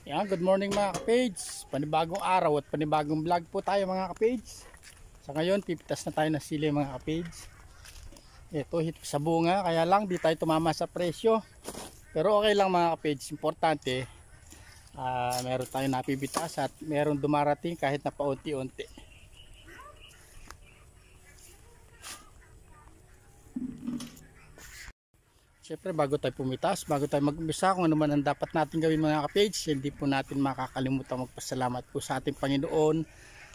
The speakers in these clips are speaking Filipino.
Yan, good morning mga ka-page. Panibagong araw at panibagong vlog po tayo mga ka-page. Sa ngayon, pipitas na tayo ng sili mga ka-page. Ito, hit sa bunga, kaya lang di tayo tumama sa presyo. Pero okay lang mga ka-page. Importante, meron tayo napipitas at meron dumarating kahit na paunti-unti. Siyempre bago tayo pumitas, bago tayo mag-umpisa kung ano man ang dapat natin gawin mga ka-page, hindi po natin makakalimutan magpasalamat po sa ating Panginoon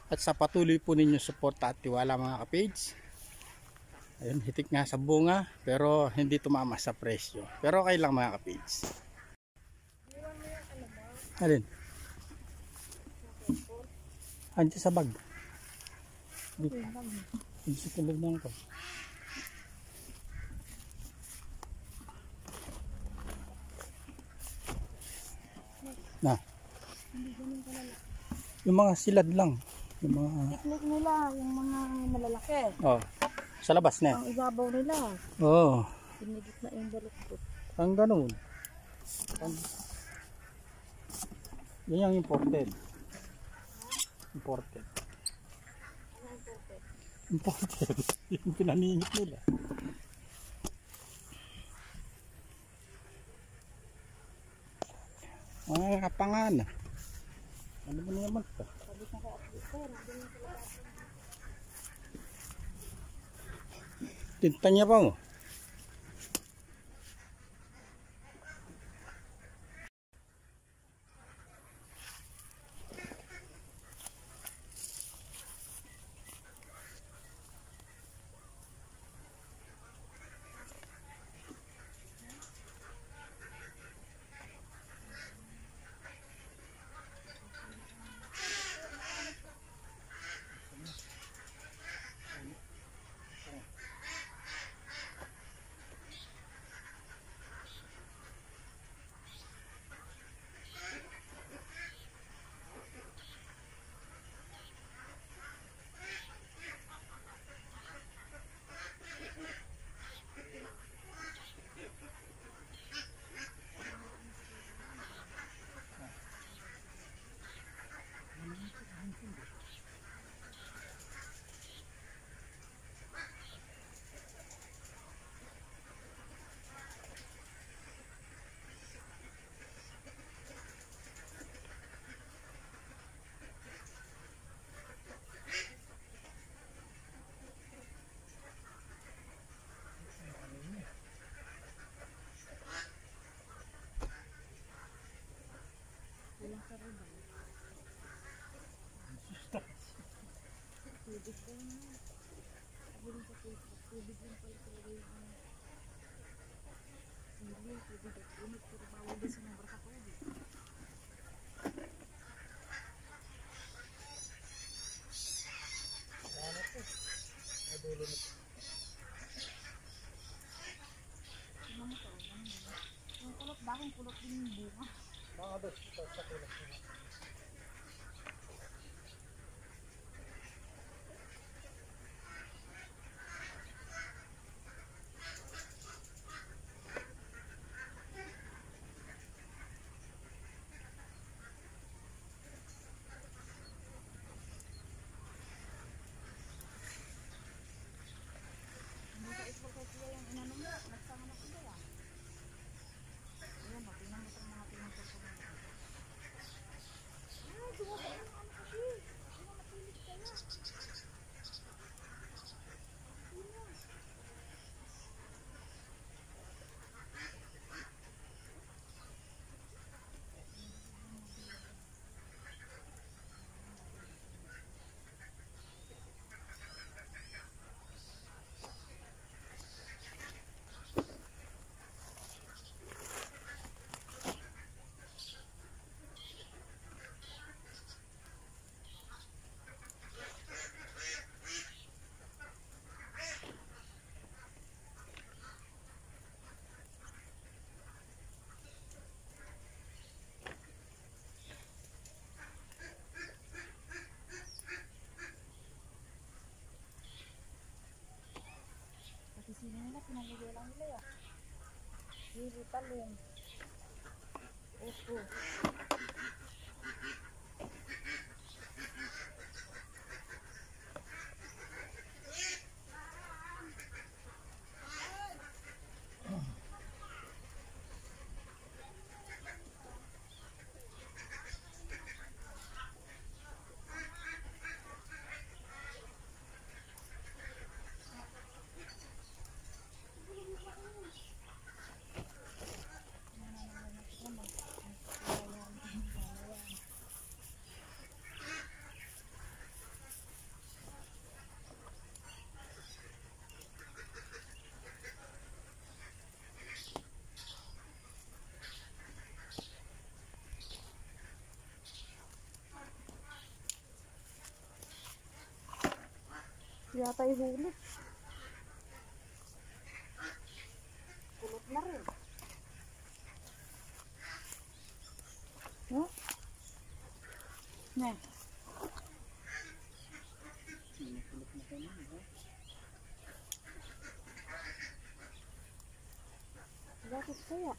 at sa patuloy po ninyong suporta at tiwala mga ka-page. Ayun, hitik nga sa bunga pero hindi tumama sa presyo. Pero okay lang mga ka-page. Alin? Andiyan sa bag. Dito sa tulog ng ko. Na. Yung mga silad lang. Yung mga Teknik nila, yung mga malalaki. oh, sa labas na. Ang ibabaw nila. Oh, Pinigit na yung baluktot. ang ganoon. Yan yung imported. Imported. Imported. Yung pinaningit nila. Mga kapangan. Ano ba naman ito? Tinta niya pa mo. Yung kulot, bakit kulot din yung bunga? Mga dos, ito sa kulas nila. Hindi ka ipagkakit sila yung inano mo. Nagsama na sila yan. Ayan, tingnan mo itong mga pinagkakit. Ay, duwasa yung ano kasi. Hindi na mapilit kaya. Sino nila, pinamigay lang nila ya. Hindi talong. Opo. Yata ihulog. Kulot na rin. Huh? Ne. Bakit kaya?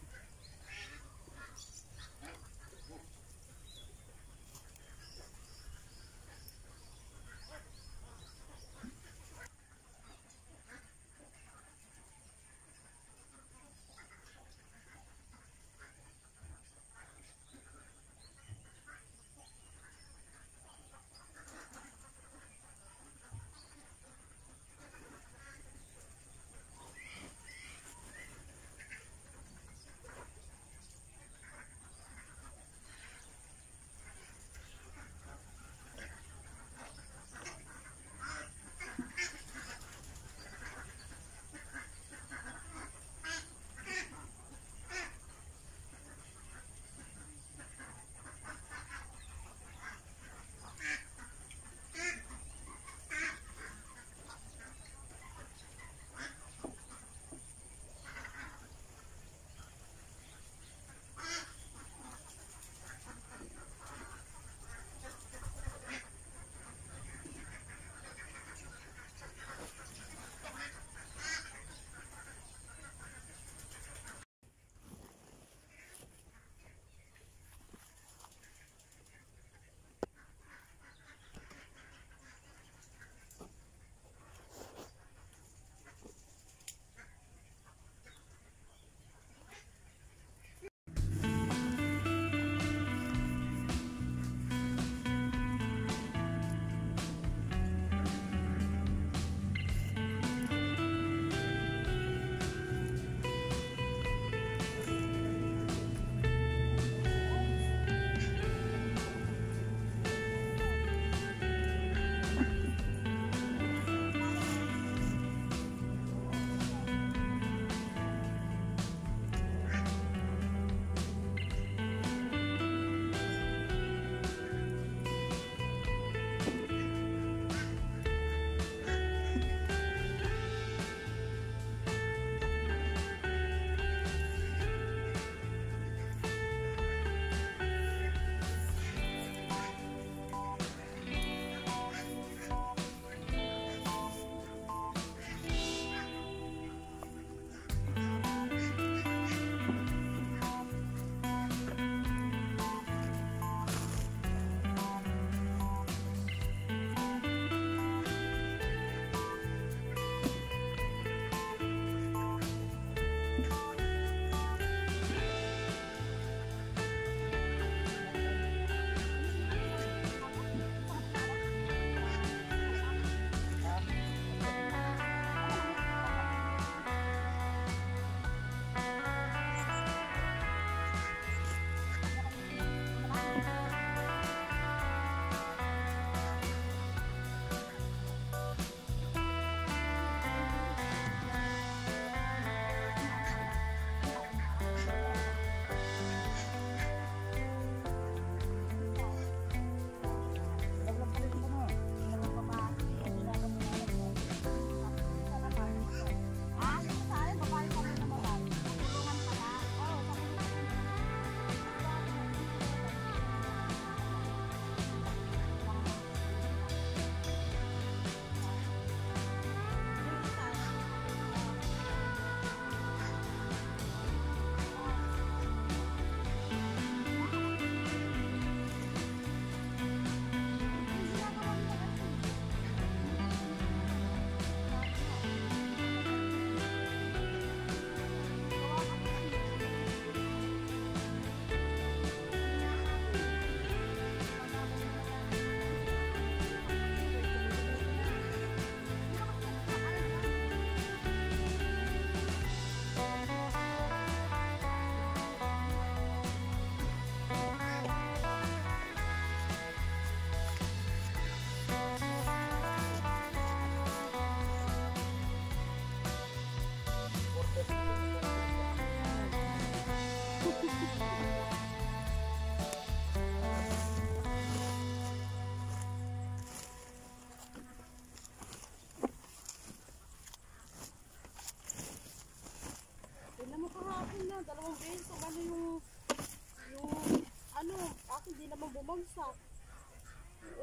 bumagsak.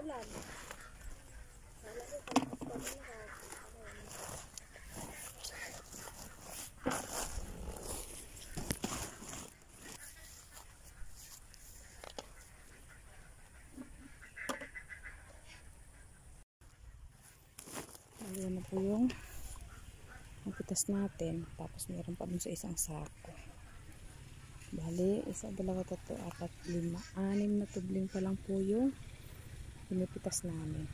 Ulan. Kala ko kalakas pa rin ako. Ayan na po yung napitas natin. Tapos meron pa dun sa isang sako. Bali, 1, 2, 3, 4, 5, 6 na tubling pa lang po yung pinipitas namin.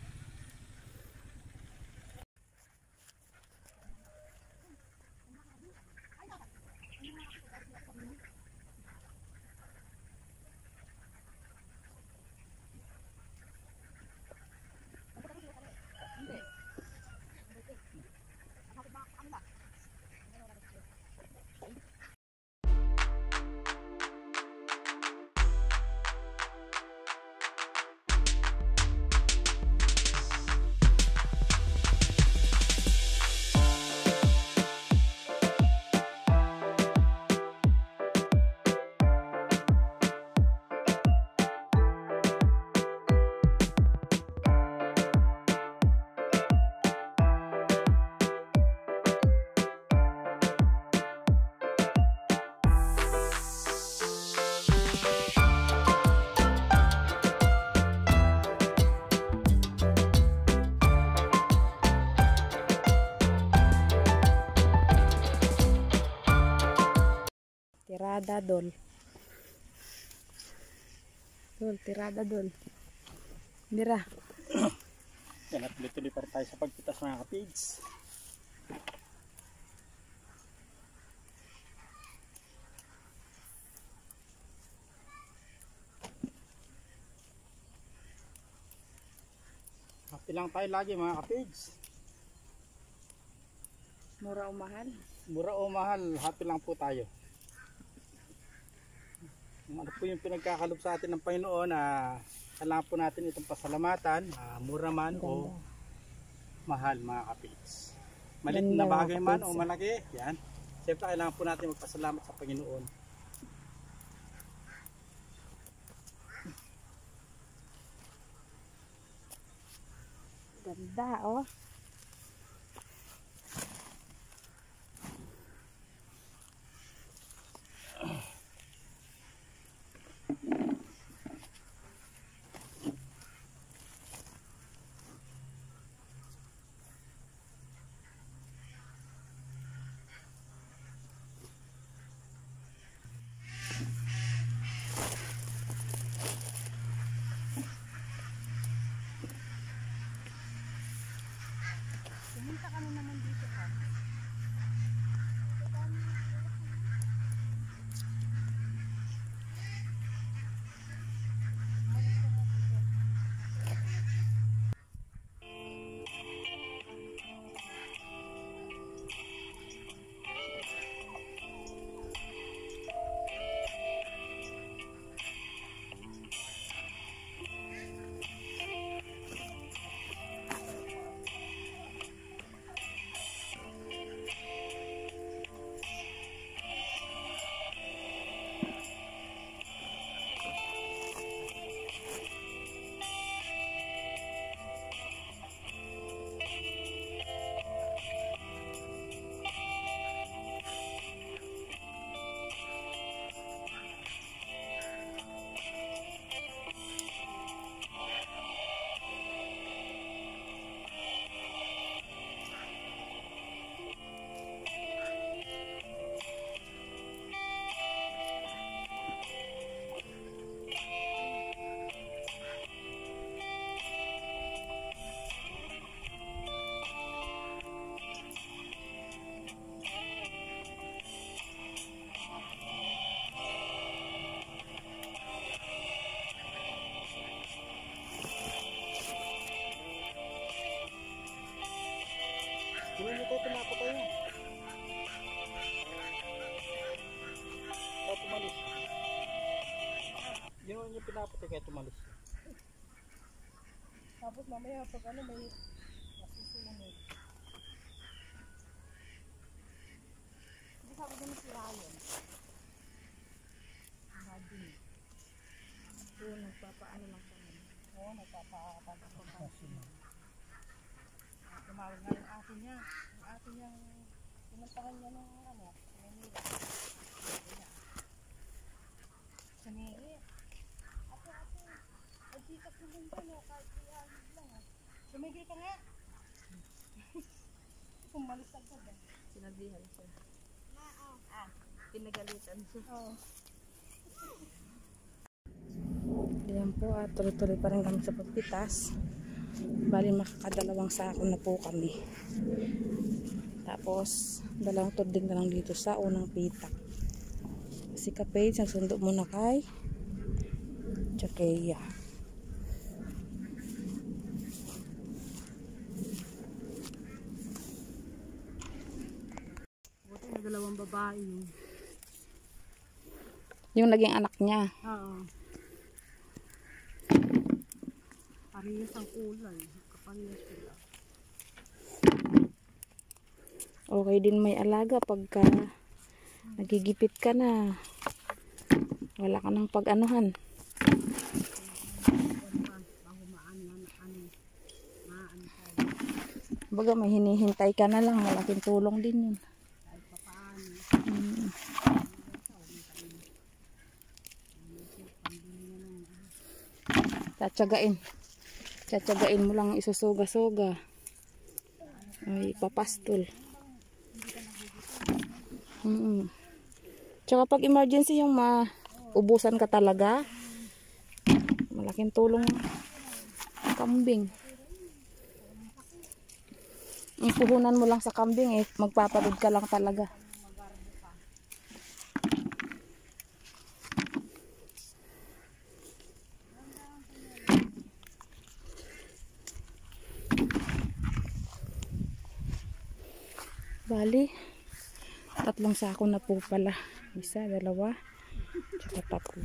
Tirada dol. Dol, tirada dol. Mira. Yan at tuloy pa tayo sa pagpitas mga kapids. Happy lang tayo lagi mga kapids. Mura o mahal? Mura o mahal, happy lang po tayo. Ano po yung pinagkakalob sa atin ng Panginoon na kailangan po natin itong pasalamatan, mura man o mahal mga kapids. Malit na bagay man o malaki, yan. Siyempre kailangan po natin magpasalamat sa Panginoon. Ganda oh. Pumunta ka na naman dito pa. Gawin nyo tayo, pinapa tayo. Kaya tumalis. Gawin nyo pinapa tayo kaya tumalis. Tapos mamaya pag ano may masusunod. Hindi sabi ko na si Ryan. Imagine. Oo, nagpapaano lang kami. Oo, nagpapapagpapasyon. Tumawag nga yung ate niya. Yung ate niya, pinuntahan niya ng ano, Manila. Sanigi. Ate, nagtikas mo din dyan, kahit 300 lang. Sumigil ka nga. Pumalis agad eh. Sinabihan siya. Pinagalitan siya. Oo. Ayan po, tuloy-tuloy pa rin kami sa pagpitas. Bali makakadalawang sako na po kami. Tapos, dalawang tudling na lang dito sa unang pitak. Si Kapage, nagsundo muna kay Chakeya. Buti na dalawang babae yun. Yung naging anak niya. Oo. Parehas ang kulay. Kaparehas sila. Okay din may alaga pagka nagigipit ka na. Wala ka ng pag-anuhan. Baga may hinihintay ka na lang. Malaking tulong din yun. Tsatsagain mo lang isusuga-suga. Ay, papastol. Tsaka pag emergency yung maubusan ka talaga, malaking tulong ang kambing. Ang puhunan mo lang sa kambing magpapadod ka lang talaga. Bali, 3 sako na po pala. 1, 2, tsaka 3.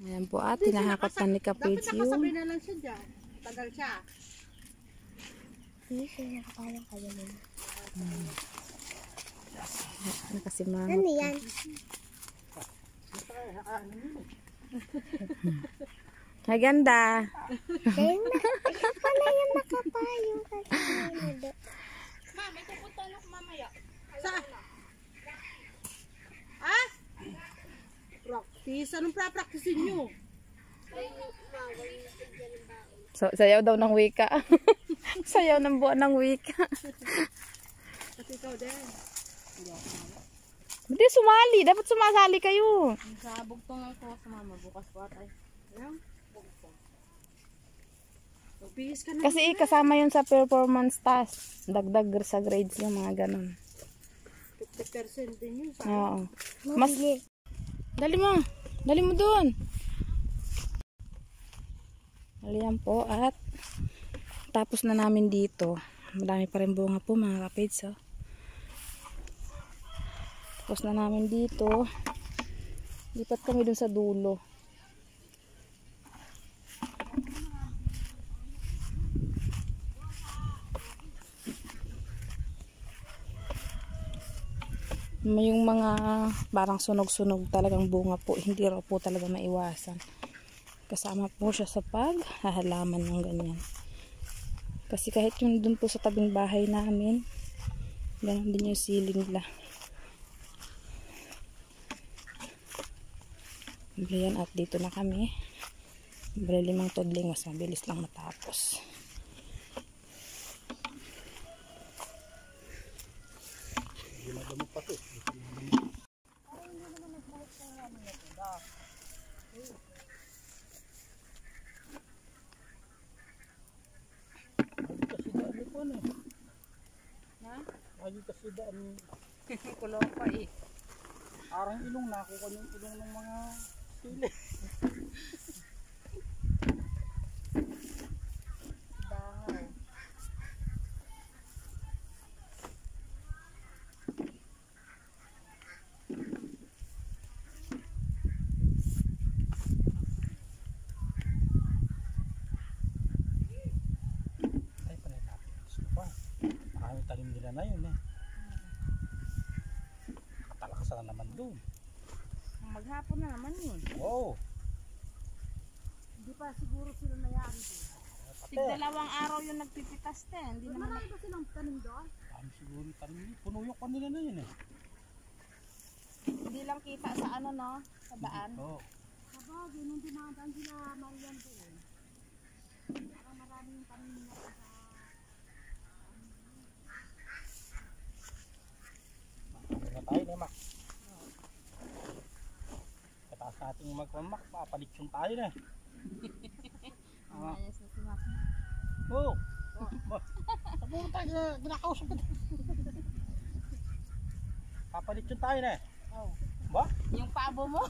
Ayan po tinahakat na ni Kapage yung... Dapat nakasabay na lang siya dyan. Tagal siya. Hindi siya nakakawang kaya nun. Nakasimangot. Ano yan? Ay, ganda. Wala yung nakapayong kasi ano. May pupunta na mamaya. Saan? Ah? Practice? Anong pra-practicein nyo? Sayaw daw ng wika. Sayaw ng buwan ng wika. Kasi ikaw din. Hindi sumali. Dapat sumasali kayo. Sabog to nga ko sa mama. Bukas po atay. Ayan. Magbihis ka na. Kasi kasama yun sa performance task. Dagdag sa grades yung mga ganun. 50% din yun. Oo. Mas... Dali mo. Dali mo dun. Aliyan po at tapos na namin dito. Madami pa rin bunga po mga kapage. Tapos na namin dito. Lipat kami dun sa dulo. Yung mga parang sunog-sunog talagang bunga po, hindi raw po talaga maiwasan. Kasama po siya sa paghahalaman ng ganyan. Kasi kahit yung dun po sa tabing bahay namin, ganun din yung sili nila. Yan, at dito na kami. Bali 5 tudling, mas mabilis lang matapos. Lagi kasi daan Kulong pa arang ilong nakuha yung ilong ng mga sili. Bangaw. Ay, panay natin. Gusto pa. Maraming talim nila na yun Katalakas na naman doon. Maghapon na naman yun. Wow. Hindi pa siguro sila nayari doon. Tig-dalawang araw yung nagpipitas din. Hindi naman marami ba silang tanim doon? Ano siguro tanim, puno yung kanila na yun eh. Hindi lang kita sa ano no, sa daan. Oo. Sabagay, nung dumadaan sila Marian doon. Parang maraming tanim na sa Na tayo na mak. Kataas natin magpamak, papalitsyon tayo na. ayos na simak. Oo. Sabi mo tayo, ginakausap ka. Papalitsyon tayo na. Oh. Ba? Yung pabo mo.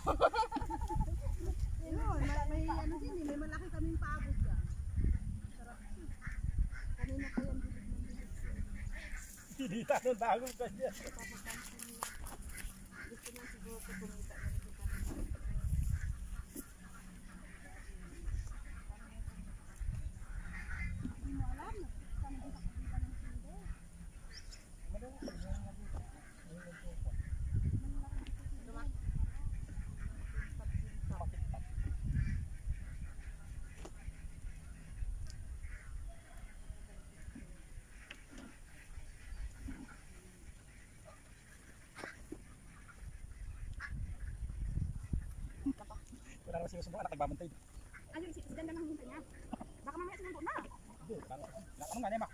Yun, may ano din eh, may malaki kaming paabot dyan. Sarap din. Kanina pa yan bilid ng bilid. Hindi tayo dagong ka dyan. Gusto na siguro ko kumita na rin kita. Hindi mo alam, sana di ka kumita ng sinde. Wala naman siya subukan, nagbabantay. Ayun, si Zidane lang hintay niya. Baka mamaya sinundo na. Hindi, ano nga niya mak?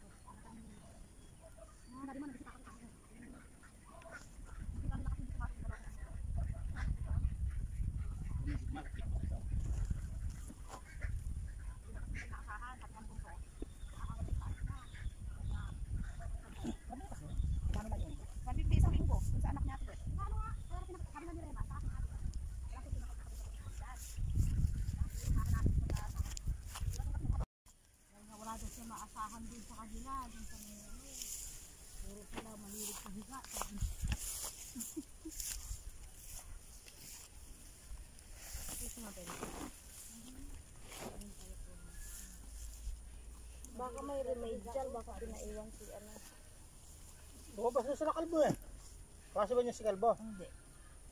Nabi mo, nabisita ako. Pwede isang linggo, sa anak niya. Ano nga, kaya pinakasabi na ni Rema, sa akin ate. Wala daw siya maasahan din sa kanila. Dun sa mga puro sila mahilig sa higa. Baka may remedial, baka pinaiwan si ano. Lumabas na sila kalbo eh. Kaso ba niya si kalbo? Hindi.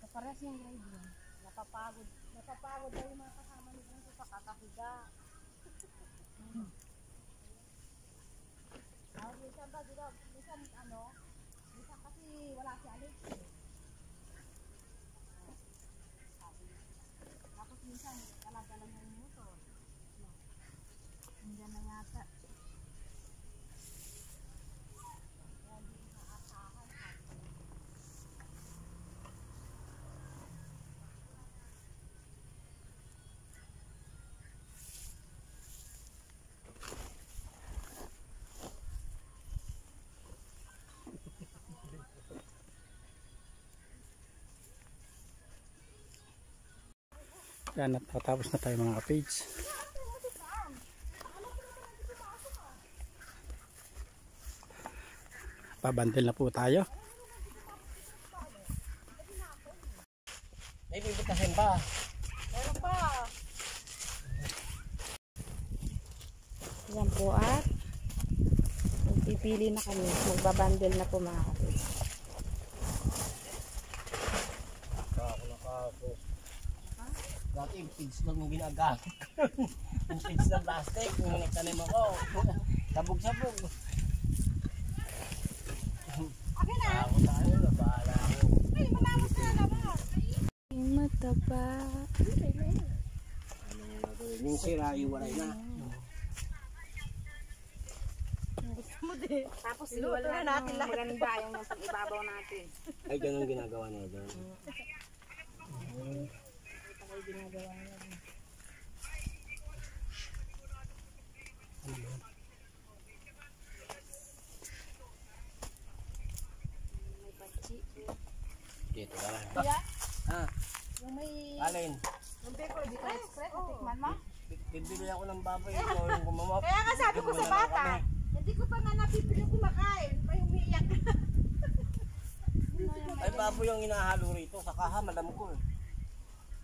Kapares yung grade yun. Napapagod. Napapagod daw yung mga kasama ni Bunso sa kakahiga. Minsan ba, di ba? Minsan ano? Minsan kasi wala si Alex. Tapos minsan talaga lang yung motor. Hindi na yata. Yan, natapos na tayo mga ka-page. Pabandil na po tayo. May bibitasin pa. Meron pa. Yan po at magpipili na kami. Magbabandel na po mga kapatid. Dati yung pigs lang yung ginagamit. Yung pigs ng plastic, yung nagtanim ako. Sabog-sabog. Okay na. Ako tayo, bahala ako. Ay, malawak na naman. Mataba. Yung sira, iwalay na. Tapos iwala natin lahat. Maganda yung pag-ibabaw natin. Ay, ganun ginagawa niya doon. Ito kayo ginagawa niya. May patsi. Dito ka lang. Kuya, Ha? yung may... Alin? Yung Bicol Bicol Express, natikman mo? Bibili ako ng baboy. Ikaw yung kumamap. Kaya nga sabi ko sa bata, hindi ko pa nga napipili kumakain. Pa umiiyak. Ay, baboy yung inahalo rito. Sa kaha, malam ko eh.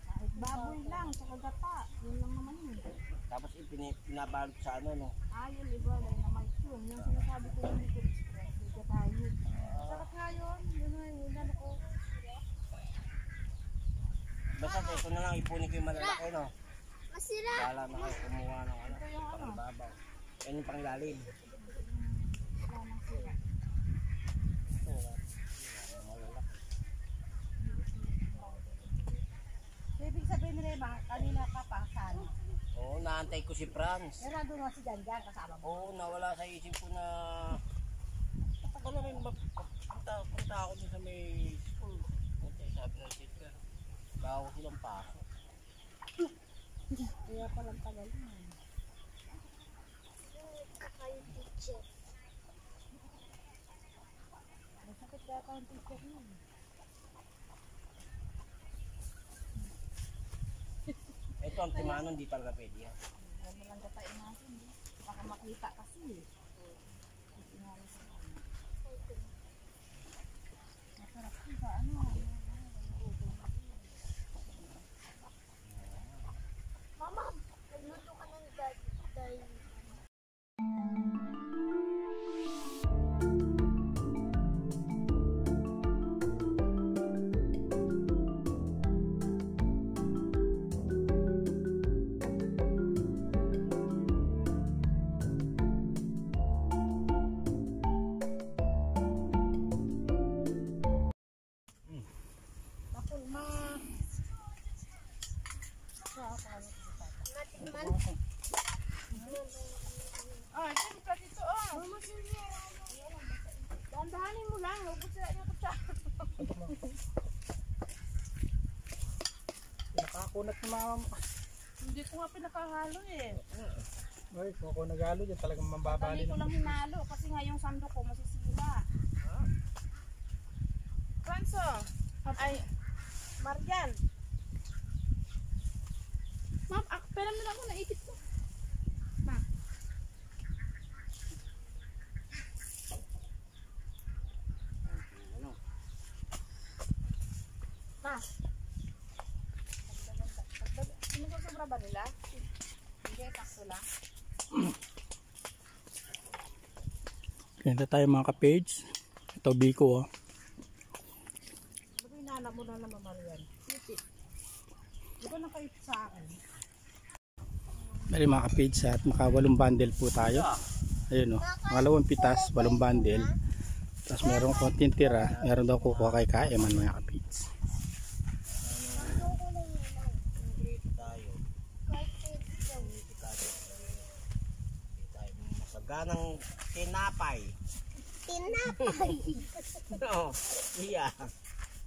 Kahit baboy lang, saka gata. Yun lang naman yun. Tapos pinabalot sa ano, no? Yun, iba lang na may yun. Yung sinasabi ko yung Bicol Express, hindi tayo. Sarap nga yun. Yun nga yung ano ko. Basta ito na lang, ipunin ko yung malalaki, no? Kala na kayo kumuha ng ano, pang babaw. Yan yung panglalim. Ibig sabihin nila ba, kanina ka pa sana. Oo, naantay ko si Franz. Pero nandun nga si Janjan kasama mo. Oo, nawala sa isip ko na matagal na rin punta ako dun sa may school. Punta sabi ng teacher. Bago silang pasok. Kaya palang tagal na. Masakit kaya ka ang teacher mo. Ito ang timanon, di talaga pwede yan. Huwag mo lang gatain natin. Baka makita kasi. Masarap siya sa ano. Mama, nagluto ka ng daday. Makulma. Natikman. Ah, dyan ka dito. Dandahanin mo lang. Huwag mo sila niya kutsa. Nakakunat ni mama mo. Hindi ko nga pinakahalo eh. Ay, kung ako nagalo dyan talagang mambabali. Dali ko lang hinalo kasi nga yung sando ko masisira. Franso, ay, Marian. Ma'am, pera mo na ako, naipit ko. Ma'am. Ma. Sino ko sobra ba nila? Hindi, sakto lang. Ganito tayo mga ka-page. Ito Biko oh. Bago inaanap mo na naman, Marian. Ipit. Di ba nakaipit sa akin? Bali mga ka-page at makawalong bundle po tayo. Ayun oh. Pangalawang pitas, walong bundle. Tapos merong konting tira. Meron daw kukuha kay Kaeman mga ka-page. Ganang tinapay. Tinapay. No, iya.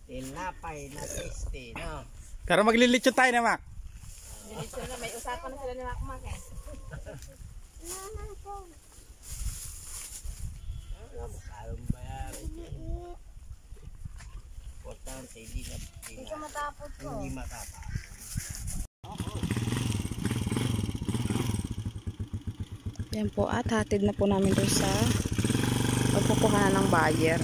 Tinapay na tasty, no. Pero maglilitsyon tayo na Mac. Diretso na, may usapan na sila ni Makmak eh. Naman po. Kalong bayari. Importante, Hindi ka matapos po. hindi matapos. Yan po at hatid na po namin doon sa pagkukuha ng buyer.